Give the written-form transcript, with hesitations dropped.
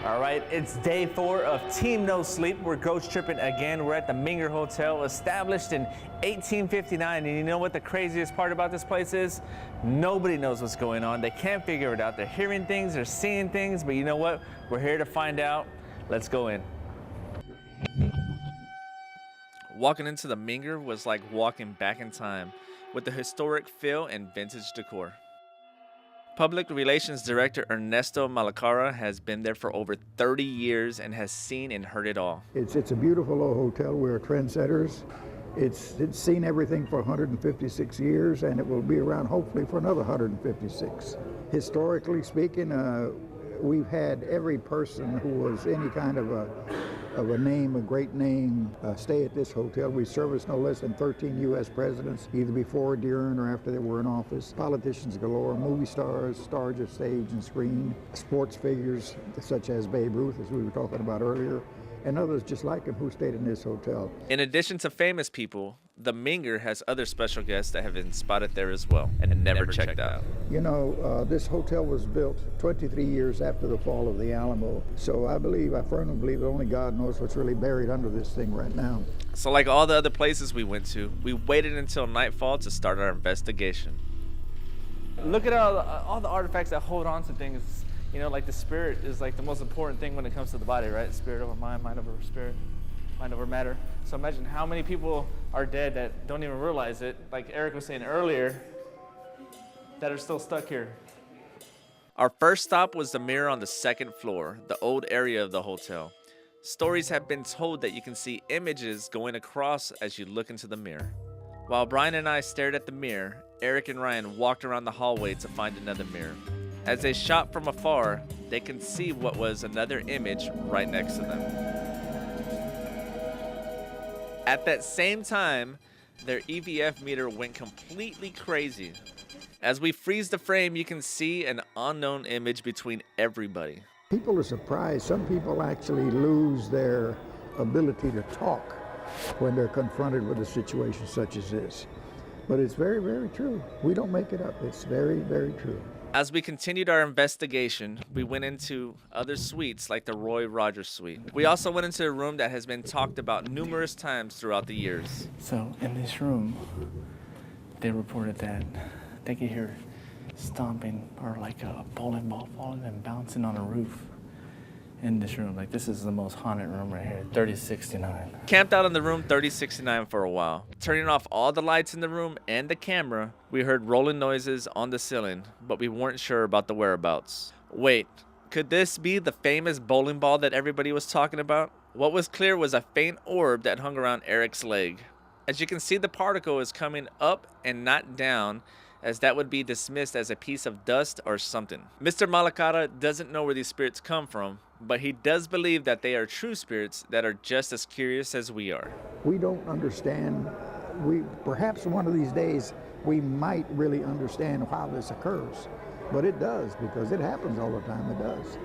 All right, it's day 4 of Team No Sleep. We're ghost tripping again. We're at the Menger Hotel, established in 1859. And you know what the craziest part about this place is? Nobody knows what's going on. They can't figure it out. They're hearing things, they're seeing things, but you know what? We're here to find out. Let's go in. Walking into the Menger was like walking back in time, with the historic feel and vintage decor. Public Relations Director Ernesto Malacara has been there for over 30 years and has seen and heard it all. It's a beautiful old hotel. We're trendsetters. It's seen everything for 156 years, and it will be around hopefully for another 156. Historically speaking, we've had every person who was any kind of a name, a great name, stay at this hotel. We serviced no less than 13 U.S. presidents, either before, during, or after they were in office. Politicians galore, movie stars, stars of stage and screen, sports figures such as Babe Ruth, as we were talking about earlier, and others just like him who stayed in this hotel. In addition to famous people, the Menger has other special guests that have been spotted there as well and never checked out. You know, this hotel was built 23 years after the fall of the Alamo, so I firmly believe that only God knows what's really buried under this thing right now. So like all the other places we went to, we waited until nightfall to start our investigation. Look at all the artifacts that hold on to things. You know, like the spirit is like the most important thing when it comes to the body, right? Spirit over mind, mind over spirit, mind over matter. So imagine how many people are dead that don't even realize it, like Eric was saying earlier, that are still stuck here. Our first stop was the mirror on the second floor, the old area of the hotel. Stories have been told that you can see images going across as you look into the mirror. While Brian and I stared at the mirror, Eric and Ryan walked around the hallway to find another mirror. As they shot from afar, they can see what was another image right next to them. At that same time, their EVF meter went completely crazy. As we freeze the frame, you can see an unknown image between everybody. People are surprised. Some people actually lose their ability to talk when they're confronted with a situation such as this. But it's very, very true. We don't make it up. It's very, very true. As we continued our investigation, we went into other suites like the Roy Rogers suite. We also went into a room that has been talked about numerous times throughout the years. So in this room, they reported that they could hear stomping or like a bowling ball falling and bouncing on a roof in this room. Like, this is the most haunted room right here, 3069. Camped out in the room 3069 for a while. Turning off all the lights in the room and the camera, we heard rolling noises on the ceiling, but we weren't sure about the whereabouts. Wait, could this be the famous bowling ball that everybody was talking about? What was clear was a faint orb that hung around Eric's leg. As you can see, the particle is coming up and not down, as that would be dismissed as a piece of dust or something. Mr. Malacara doesn't know where these spirits come from, but he does believe that they are true spirits that are just as curious as we are. We don't understand. Perhaps one of these days we might really understand how this occurs, but it does, because it happens all the time. It does.